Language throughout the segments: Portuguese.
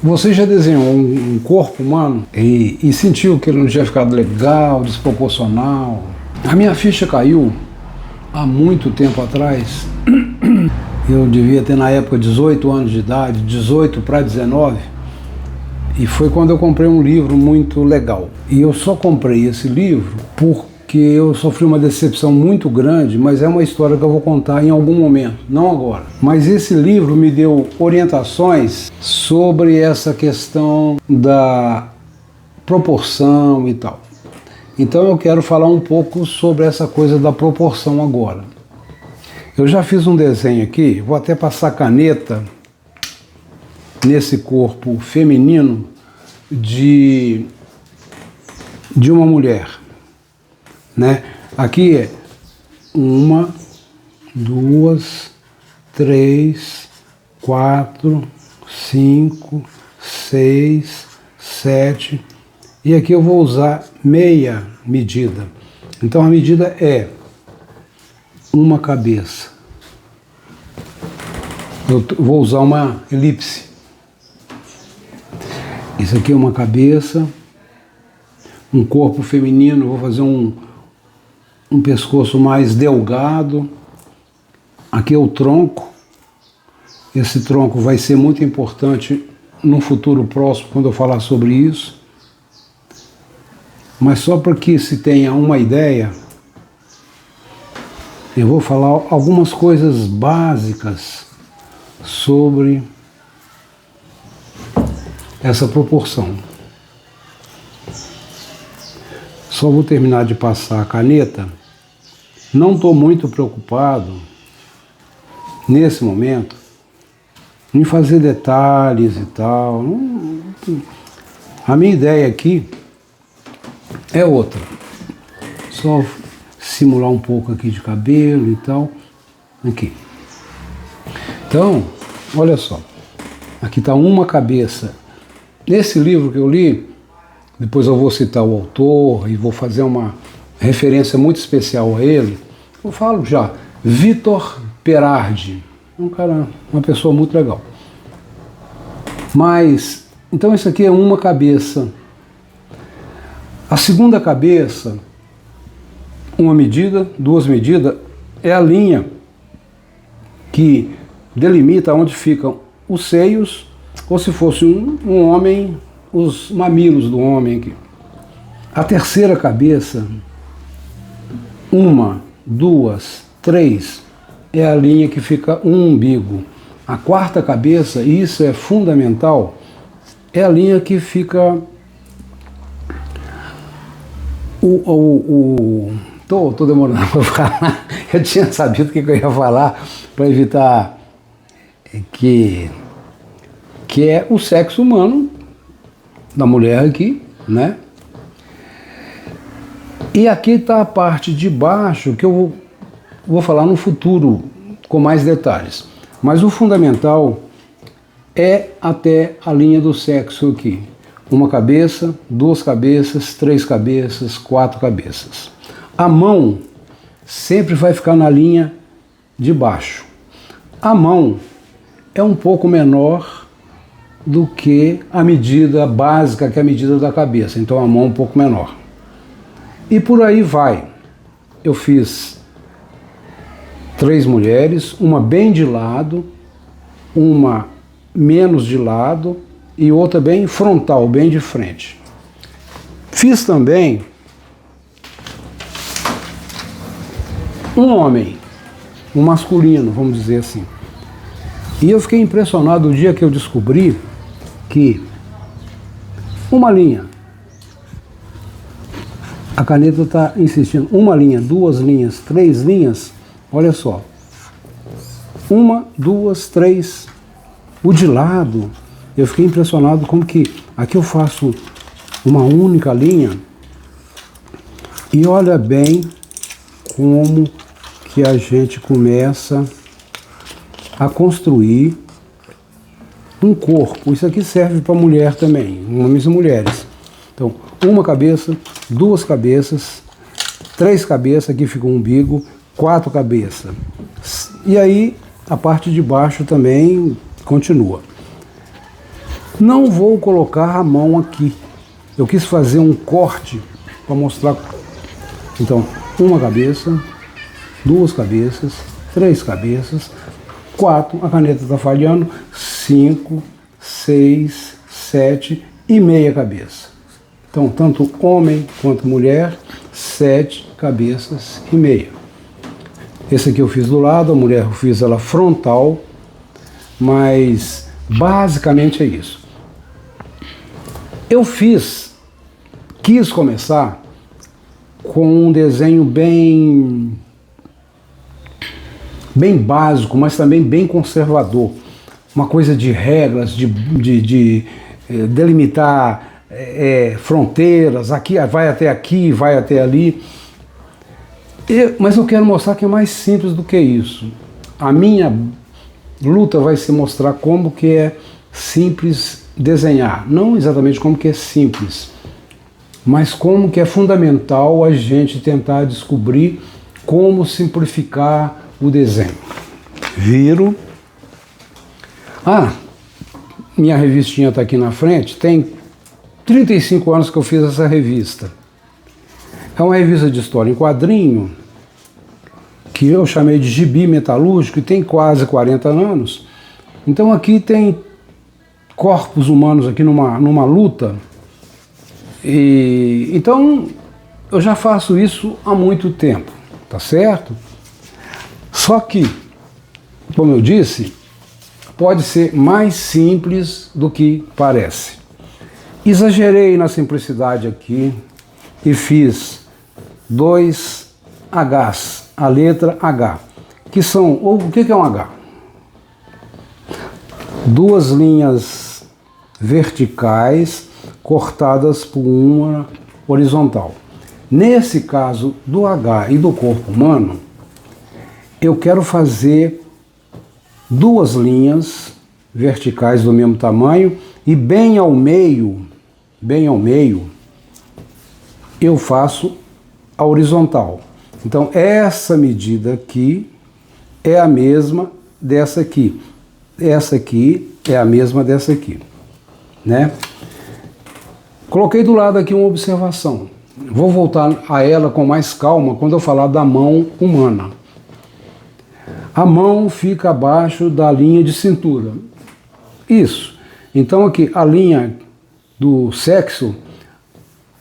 Você já desenhou um corpo humano e sentiu que ele não tinha ficado legal, desproporcional? A minha ficha caiu há muito tempo atrás. Eu devia ter na época 18 anos de idade, 18 para 19, e foi quando eu comprei um livro muito legal. E eu só comprei esse livro porque eu sofri uma decepção muito grande, mas é uma história que eu vou contar em algum momento, não agora. Mas esse livro me deu orientações sobre essa questão da proporção e tal. Então eu quero falar um pouco sobre essa coisa da proporção agora. Eu já fiz um desenho aqui, vou até passar caneta nesse corpo feminino de uma mulher, né? Aqui é 1, 2, 3, 4, 5, 6, 7, e aqui eu vou usar meia medida. Então a medida é uma cabeça. Eu vou usar uma elipse. Isso aqui é uma cabeça, um corpo feminino, vou fazer um pescoço mais delgado. Aqui é o tronco. Esse tronco vai ser muito importante no futuro próximo, quando eu falar sobre isso. Mas só para que se tenha uma ideia, eu vou falar algumas coisas básicas sobre essa proporção. Só vou terminar de passar a caneta. Não estou muito preocupado, nesse momento, em fazer detalhes e tal. A minha ideia aqui é outra. Só simular um pouco aqui de cabelo e tal. Aqui. Então, olha só. Aqui está uma cabeça. Nesse livro que eu li, depois eu vou citar o autor e vou fazer uma referência muito especial a ele. Eu falo já, Vitor Perardi, um cara, uma pessoa muito legal. Mas, então isso aqui é uma cabeça. A segunda cabeça, uma medida, 2 medidas, é a linha que delimita onde ficam os seios, ou se fosse um homem, os mamilos do homem aqui. A terceira cabeça, 1, 2, 3, é a linha que fica um umbigo. A quarta cabeça, e isso é fundamental, é a linha que fica Tô demorando para falar. Eu tinha sabido o que eu ia falar para evitar que é o sexo humano da mulher aqui, né? E aqui está a parte de baixo que eu vou falar no futuro com mais detalhes. Mas o fundamental é até a linha do sexo aqui. Uma cabeça, 2 cabeças, 3 cabeças, 4 cabeças. A mão sempre vai ficar na linha de baixo. A mão é um pouco menor do que a medida básica, que é a medida da cabeça. Então a mão é um pouco menor. E por aí vai. Eu fiz 3 mulheres, uma bem de lado, uma menos de lado e outra bem frontal, bem de frente. Fiz também um homem, um masculino, vamos dizer assim. E eu fiquei impressionado o dia que eu descobri que uma linha, a caneta está insistindo, uma linha, 2 linhas, 3 linhas, olha só. 1, 2, 3, o de lado, eu fiquei impressionado como que aqui eu faço uma única linha e olha bem como que a gente começa a construir um corpo. Isso aqui serve para mulher também, homens e mulheres. Então, uma cabeça, 2 cabeças, 3 cabeças, aqui fica um umbigo, 4 cabeças. E aí a parte de baixo também continua. Não vou colocar a mão aqui. Eu quis fazer um corte para mostrar. Então, uma cabeça, duas cabeças, três cabeças, quatro, a caneta está falhando, 5, 6, 7 e meia cabeça. Então, tanto homem quanto mulher, 7 cabeças e meia. Esse aqui eu fiz do lado, a mulher eu fiz ela frontal, mas basicamente é isso. Eu quis começar com um desenho bem básico, mas também bem conservador. Uma coisa de regras, de delimitar fronteiras, aqui vai até aqui, vai até ali. Mas eu quero mostrar que é mais simples do que isso. A minha luta vai se mostrar como que é simples desenhar. Não exatamente como que é simples, mas como que é fundamental a gente tentar descobrir como simplificar o desenho. Viro. Minha revistinha está aqui na frente. Tem 35 anos que eu fiz essa revista. É uma revista de história em quadrinho, que eu chamei de gibi metalúrgico, e tem quase 40 anos. Então aqui tem corpos humanos aqui numa luta. Então eu já faço isso há muito tempo, tá certo? Só que, como eu disse, pode ser mais simples do que parece. Exagerei na simplicidade aqui e fiz 2 Hs, a letra H, que são, o que é um H? 2 linhas verticais cortadas por uma horizontal. Nesse caso do H e do corpo humano, eu quero fazer 2 linhas verticais do mesmo tamanho e bem ao meio, eu faço a horizontal. Então essa medida aqui é a mesma dessa aqui. Essa aqui é a mesma dessa aqui, né? Coloquei do lado aqui uma observação. Vou voltar a ela com mais calma quando eu falar da mão humana. A mão fica abaixo da linha de cintura. Isso. Então aqui a linha do sexo,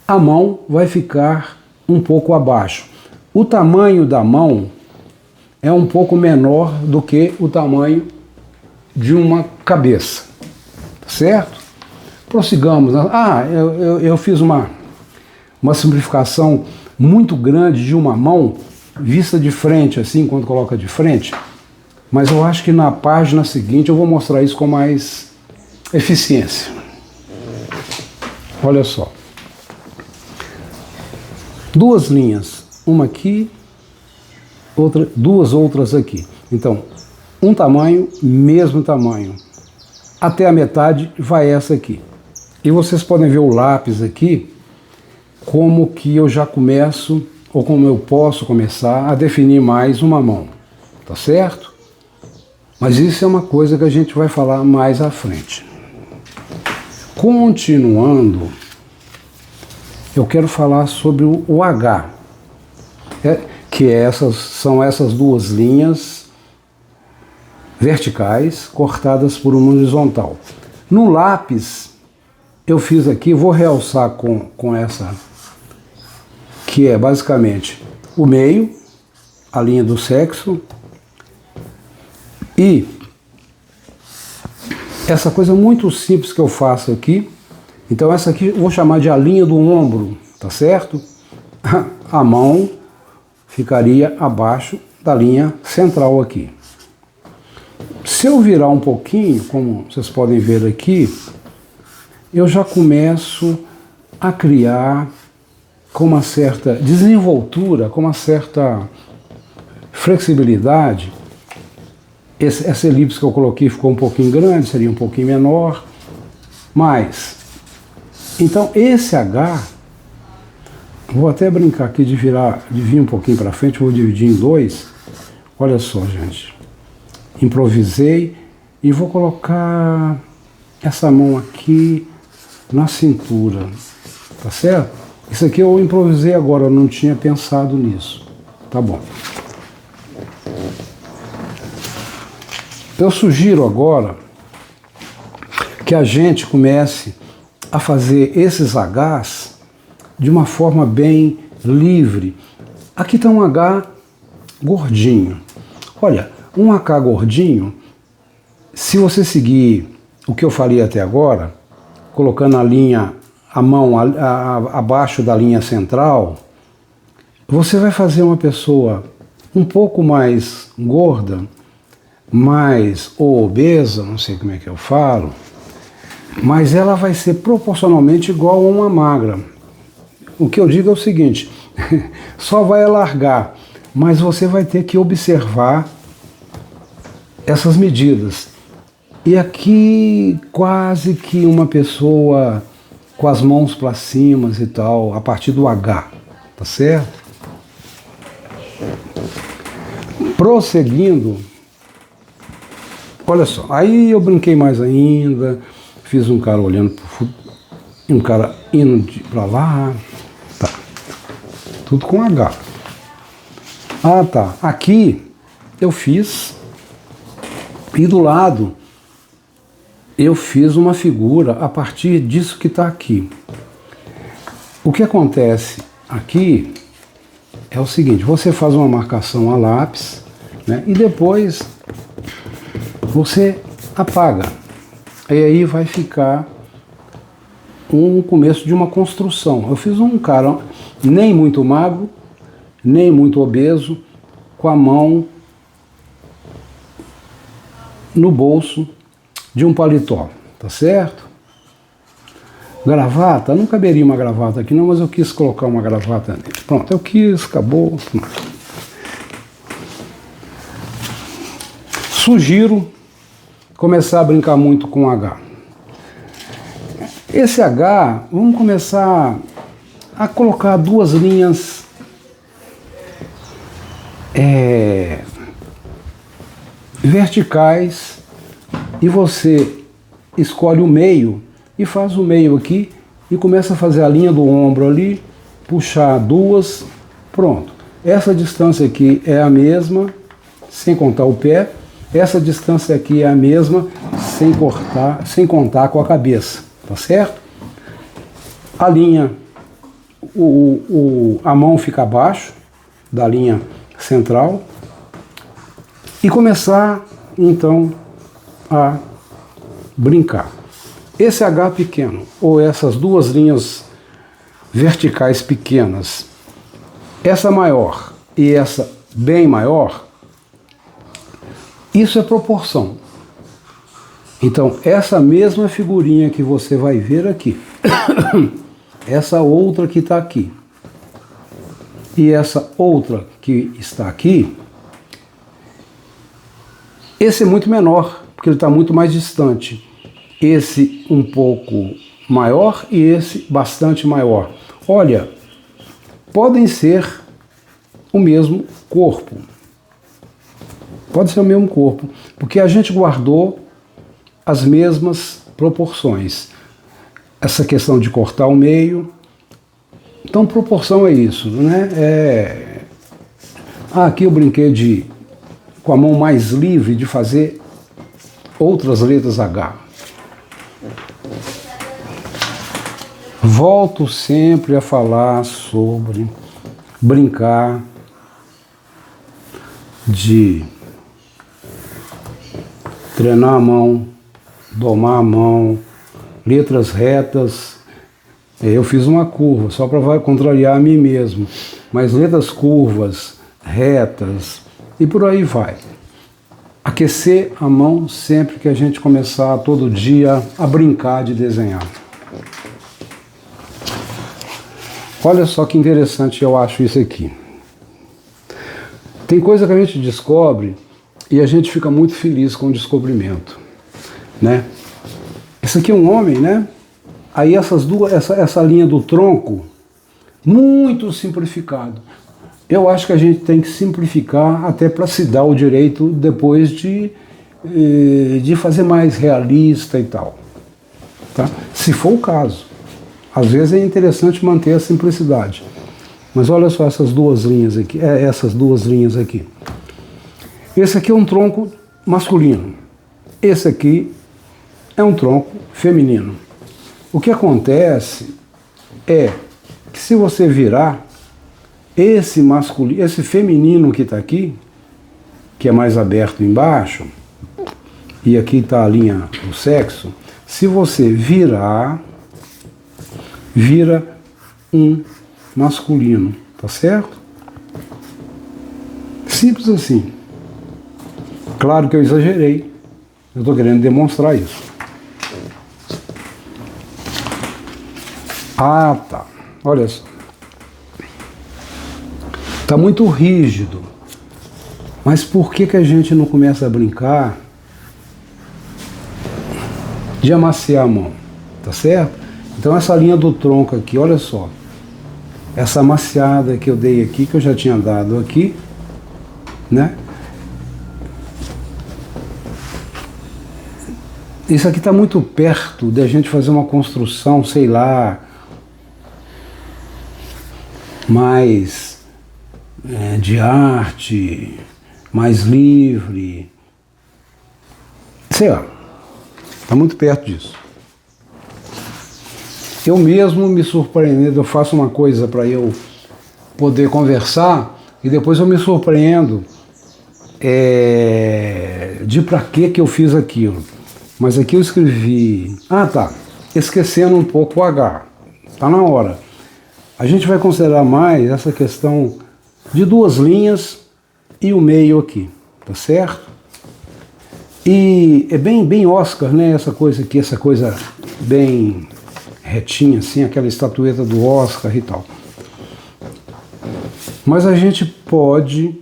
a mão vai ficar um pouco abaixo. O tamanho da mão é um pouco menor do que o tamanho de uma cabeça, certo? Prossigamos. Eu fiz uma simplificação muito grande de uma mão vista de frente, assim, quando coloca de frente, mas eu acho que na página seguinte eu vou mostrar isso com mais eficiência. Olha só. 2 linhas, uma aqui, outra, 2 outras aqui. Então, um tamanho, mesmo tamanho. Até a metade vai essa aqui. E vocês podem ver o lápis aqui, como que eu já começo, ou como eu posso começar a definir mais uma mão. Tá certo? Mas isso é uma coisa que a gente vai falar mais à frente. Continuando, eu quero falar sobre o H, que são essas 2 linhas verticais cortadas por uma horizontal. No lápis, eu fiz aqui, vou realçar com essa, que é basicamente o meio, a linha do sexo, e essa coisa muito simples que eu faço aqui. Então essa aqui eu vou chamar de a linha do ombro, tá certo? A mão ficaria abaixo da linha central aqui. Se eu virar um pouquinho, como vocês podem ver aqui, eu já começo a criar com uma certa desenvoltura, com uma certa flexibilidade. Essa elipse que eu coloquei ficou um pouquinho grande, seria um pouquinho menor, mas, então esse H, vou até brincar aqui de vir um pouquinho para frente, vou dividir em 2, olha só, gente, improvisei e vou colocar essa mão aqui na cintura, tá certo? Isso aqui eu improvisei agora, eu não tinha pensado nisso. Tá bom. Eu sugiro agora que a gente comece a fazer esses Hs de uma forma bem livre. Aqui está um H gordinho. Olha, um H gordinho, se você seguir o que eu falei até agora, colocando a mão abaixo da linha central, você vai fazer uma pessoa um pouco mais gorda, mais obesa, não sei como é que eu falo, mas ela vai ser proporcionalmente igual a uma magra. O que eu digo é o seguinte, só vai alargar, mas você vai ter que observar essas medidas. E aqui quase que uma pessoa com as mãos para cima e tal, a partir do H, tá certo? Prosseguindo, olha só, aí eu brinquei mais ainda, fiz um cara olhando pro um cara indo para lá, tá, tudo com H. Ah, tá, aqui eu fiz, e do lado eu fiz uma figura a partir disso que está aqui. O que acontece aqui é o seguinte, você faz uma marcação a lápis, né, e depois você apaga. E aí vai ficar um começo de uma construção. Eu fiz um cara nem muito magro, nem muito obeso, com a mão no bolso de um paletó, tá certo? Gravata, não caberia uma gravata aqui não, mas eu quis colocar uma gravata nele. Pronto, eu quis, acabou. Sugiro começar a brincar muito com H. Esse H, vamos começar a colocar duas linhas verticais, e você escolhe o meio e faz o meio aqui e começa a fazer a linha do ombro ali, puxar duas, pronto. Essa distância aqui é a mesma, sem contar o pé. Essa distância aqui é a mesma, sem contar com a cabeça, tá certo? A linha, a mão fica abaixo da linha central e começar então a brincar. Esse H pequeno, ou essas duas linhas verticais pequenas, essa maior e essa bem maior, isso é proporção. Então, essa mesma figurinha que você vai ver aqui, essa outra que está aqui, e essa outra que está aqui, esse é muito menor, porque ele está muito mais distante. Esse um pouco maior e esse bastante maior. Olha, podem ser o mesmo corpo. Pode ser o mesmo corpo, porque a gente guardou as mesmas proporções. Essa questão de cortar o meio. Então, proporção é isso, né? Aqui eu brinquei com a mão mais livre de fazer outras letras H. Volto sempre a falar sobre brincar de treinar a mão, domar a mão, letras retas. Eu fiz uma curva, só para contrariar a mim mesmo, mas letras curvas, retas e por aí vai. Aquecer a mão sempre que a gente começar todo dia a brincar de desenhar. Olha só que interessante eu acho isso aqui. Tem coisa que a gente descobre e a gente fica muito feliz com o descobrimento, né? Esse aqui é um homem, né? Aí essa linha do tronco, muito simplificado. Eu acho que a gente tem que simplificar até para se dar o direito depois de fazer mais realista e tal. tá? Se for o caso. Às vezes é interessante manter a simplicidade. Mas olha só essas duas linhas aqui. Essas duas linhas aqui. Esse aqui é um tronco masculino. Esse aqui é um tronco feminino. O que acontece é que se você virar esse masculino, esse feminino que está aqui, que é mais aberto embaixo, e aqui está a linha do sexo, se você virar, vira um masculino, tá certo? Simples assim. Claro que eu exagerei, eu estou querendo demonstrar isso. Ah, tá. Olha só. Está muito rígido. Mas por que a gente não começa a brincar de amaciar a mão? Tá certo? Então essa linha do tronco aqui, olha só. Essa amaciada que eu dei aqui, que eu já tinha dado aqui, né? Isso aqui está muito perto de a gente fazer uma construção, sei lá, mais de arte, mais livre, sei lá, está muito perto disso. Eu mesmo me surpreendendo, eu faço uma coisa para eu poder conversar e depois eu me surpreendo de para que eu fiz aquilo. Mas aqui eu escrevi, esquecendo um pouco o H, está na hora. A gente vai considerar mais essa questão de duas linhas e o meio aqui, tá certo? E é bem Oscar, né? Essa coisa aqui, essa coisa bem retinha, assim, aquela estatueta do Oscar e tal. Mas a gente pode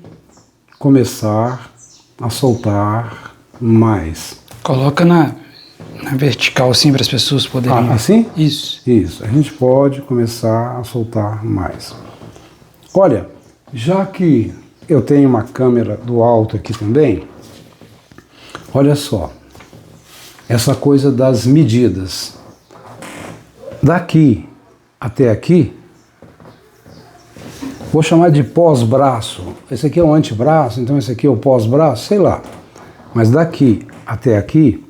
começar a soltar mais. Coloca na vertical, assim, para as pessoas poderem... assim? Isso. Isso. A gente pode começar a soltar mais. Olha, já que eu tenho uma câmera do alto aqui também, olha só. Essa coisa das medidas. Daqui até aqui, vou chamar de pós-braço. Esse aqui é o antebraço, então esse aqui é o pós-braço, sei lá. Mas daqui até aqui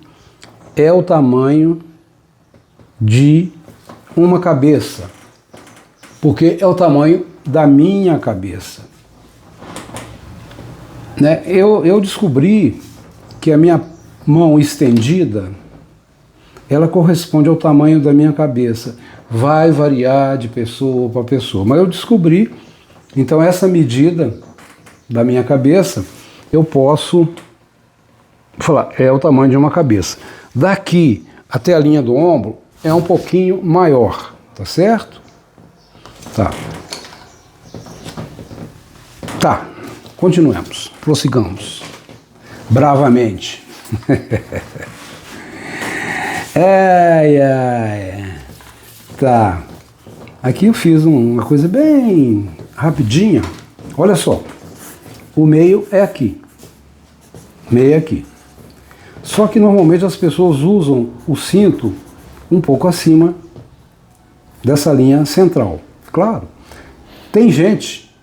é o tamanho de uma cabeça, porque é o tamanho da minha cabeça. Né? Eu descobri que a minha mão estendida, ela corresponde ao tamanho da minha cabeça. Vai variar de pessoa para pessoa, mas eu descobri, então essa medida da minha cabeça, eu posso falar, é o tamanho de uma cabeça. Daqui até a linha do ombro é um pouquinho maior, tá certo? Tá, continuemos, prossigamos, bravamente. Tá, aqui eu fiz uma coisa bem rapidinha, olha só, o meio é aqui, meio é aqui. Só que normalmente as pessoas usam o cinto um pouco acima dessa linha central. Claro, tem gente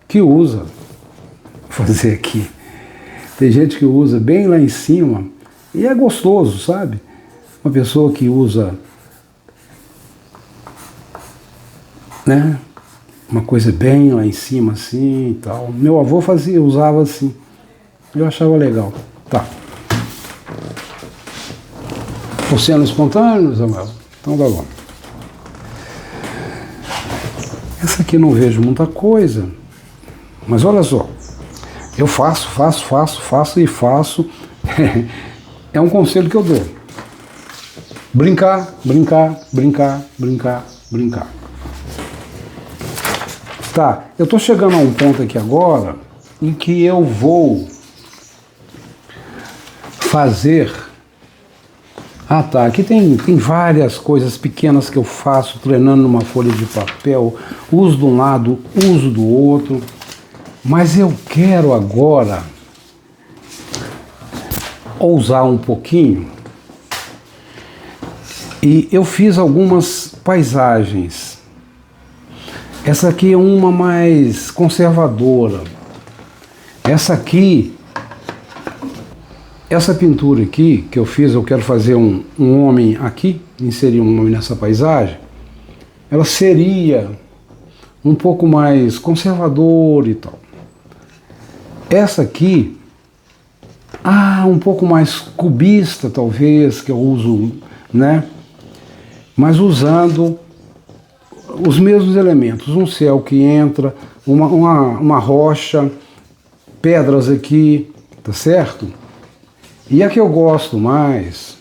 que usa, vou fazer aqui, tem gente que usa bem lá em cima e é gostoso, sabe? Uma pessoa que usa, né, uma coisa bem lá em cima assim e tal. Meu avô usava assim, eu achava legal. Tá. Oceano espontâneo, Samuel? Então tá bom. Essa aqui não vejo muita coisa, mas olha só, eu faço e faço. É um conselho que eu dou. Brincar, brincar, brincar, brincar, brincar. Tá, eu tô chegando a um ponto aqui agora em que eu vou fazer... aqui tem várias coisas pequenas que eu faço treinando numa folha de papel, uso de um lado, uso do outro, mas eu quero agora ousar um pouquinho E eu fiz algumas paisagens. Essa aqui é uma mais conservadora. Essa pintura aqui que eu fiz, eu quero fazer um homem aqui, inserir um homem nessa paisagem, ela seria um pouco mais conservadora e tal. Essa aqui, um pouco mais cubista talvez, que eu uso, né? Mas usando os mesmos elementos, um céu que entra, uma rocha, pedras aqui, tá certo? E a que eu gosto mais,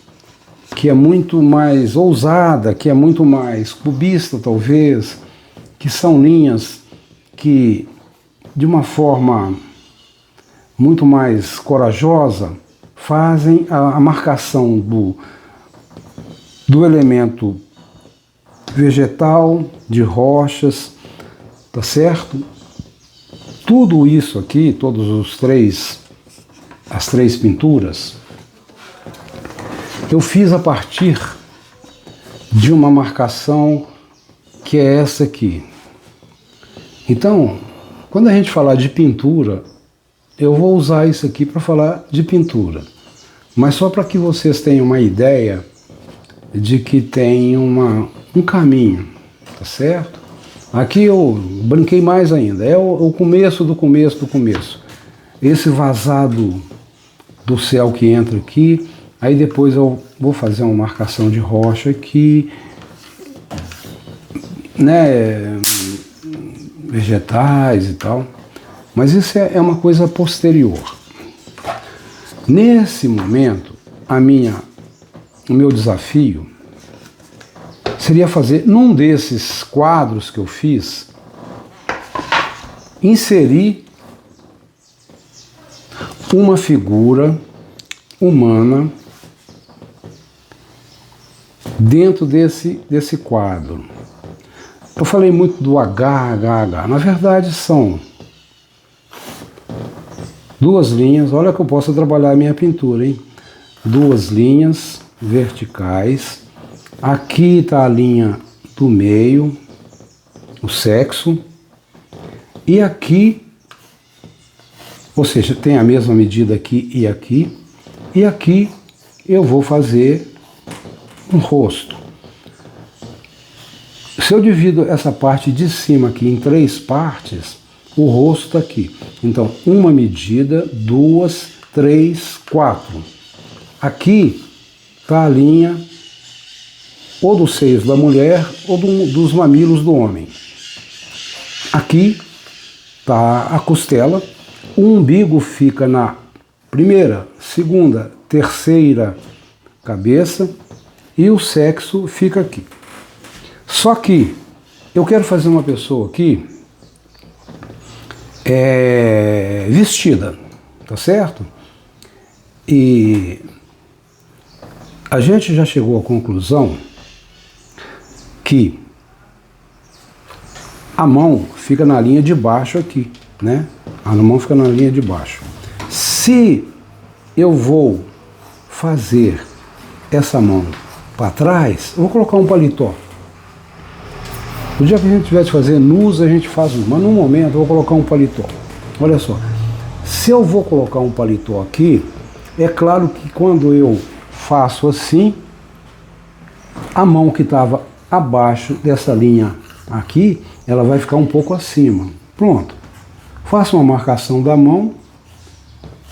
que é muito mais ousada, que é muito mais cubista talvez, que são linhas que, de uma forma muito mais corajosa, fazem a marcação do elemento vegetal, de rochas, tá certo? Tudo isso aqui, as três pinturas, eu fiz a partir de uma marcação que é essa aqui. Então, quando a gente falar de pintura, eu vou usar isso aqui para falar de pintura. Mas só para que vocês tenham uma ideia de que tem um caminho, tá certo? Aqui eu brinquei mais ainda, é o começo do começo do começo. Esse vazado do céu que entra aqui, aí depois eu vou fazer uma marcação de rocha aqui, né, vegetais e tal, mas isso é uma coisa posterior. Nesse momento, o meu desafio seria fazer, num desses quadros que eu fiz, inserir uma figura humana dentro desse quadro. Eu falei muito do H. Na verdade são duas linhas, olha que eu posso trabalhar a minha pintura, hein? Duas linhas verticais. Aqui está a linha do meio, o sexo. E aqui, ou seja, tem a mesma medida aqui e aqui. E aqui eu vou fazer um rosto. Se eu divido essa parte de cima aqui em 3 partes, o rosto está aqui. Então, uma medida, 2, 3, 4. Aqui está a linha ou dos seios da mulher ou dos mamilos do homem. Aqui está a costela, o umbigo fica na primeira, segunda, terceira cabeça e o sexo fica aqui. Só que eu quero fazer uma pessoa aqui vestida, tá certo? E a gente já chegou à conclusão que a mão fica na linha de baixo aqui, né? A mão fica na linha de baixo. Se eu vou fazer essa mão para trás, eu vou colocar um paletó. No dia que a gente tiver de fazer nus, a gente faz mas no momento eu vou colocar um paletó. Olha só, se eu vou colocar um paletó aqui, é claro que quando eu faço assim, a mão que estava abaixo dessa linha aqui, ela vai ficar um pouco acima. Pronto. Faço uma marcação da mão,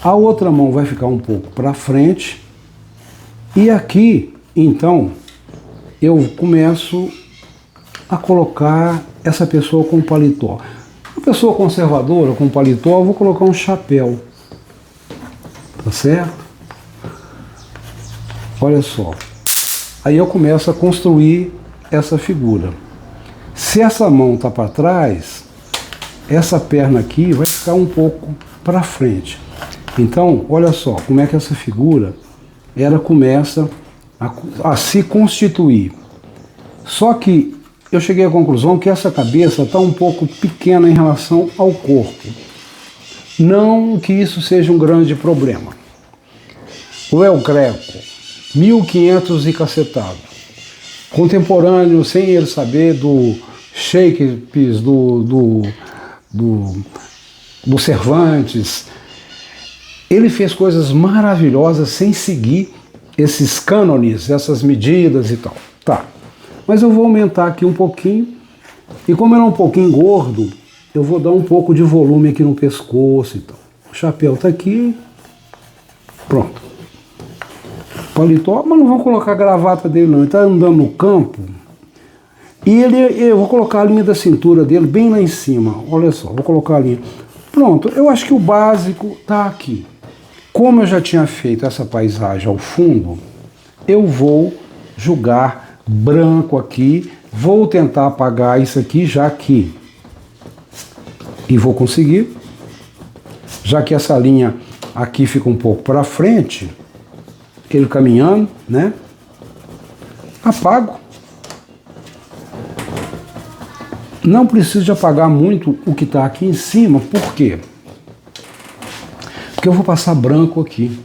a outra mão vai ficar um pouco para frente, e aqui, então, eu começo a colocar essa pessoa com paletó. Uma pessoa conservadora com paletó, eu vou colocar um chapéu. Tá certo? Olha só. Aí eu começo a construir essa figura. Se essa mão está para trás, essa perna aqui vai ficar um pouco para frente. Então, olha só como é que essa figura ela começa a se constituir. Só que eu cheguei à conclusão que essa cabeça está um pouco pequena em relação ao corpo. Não que isso seja um grande problema. O El Greco, 1500 e cacetado, contemporâneo, sem ele saber, do Shakespeare, do Cervantes. Ele fez coisas maravilhosas sem seguir esses cânones, essas medidas e tal. Tá, mas eu vou aumentar aqui um pouquinho, e como ele é um pouquinho gordo, eu vou dar um pouco de volume aqui no pescoço e tal. O chapéu tá aqui, pronto. Paletó, mas não vou colocar a gravata dele não, ele tá andando no campo, e eu vou colocar a linha da cintura dele bem lá em cima, olha só, vou colocar a linha. Pronto, eu acho que o básico tá aqui. Como eu já tinha feito essa paisagem ao fundo, eu vou jogar branco aqui, vou tentar apagar isso aqui já aqui. E vou conseguir, já que essa linha aqui fica um pouco para frente, ele caminhando, né? Apago. Não preciso de apagar muito o que está aqui em cima, por quê? Porque eu vou passar branco aqui,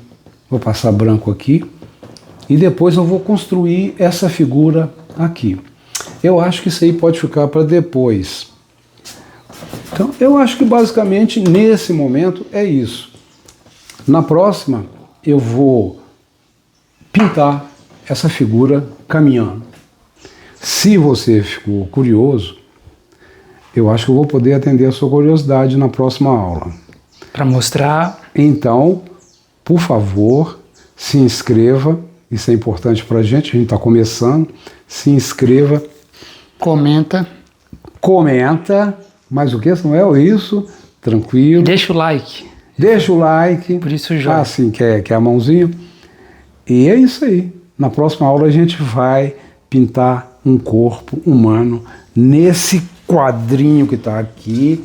e depois eu vou construir essa figura aqui. Eu acho que isso aí pode ficar para depois. Então, eu acho que basicamente nesse momento é isso. Na próxima, eu vou pintar essa figura caminhando. Se você ficou curioso, eu acho que eu vou poder atender a sua curiosidade na próxima aula. Para mostrar. Então, por favor, se inscreva, isso é importante para a gente está começando, se inscreva. Comenta, mas o que, Samuel? Isso, tranquilo. deixa o like. Deixa o like. Por isso, joia. Assim, que é a mãozinha. E é isso aí. Na próxima aula a gente vai pintar um corpo humano nesse quadrinho que está aqui,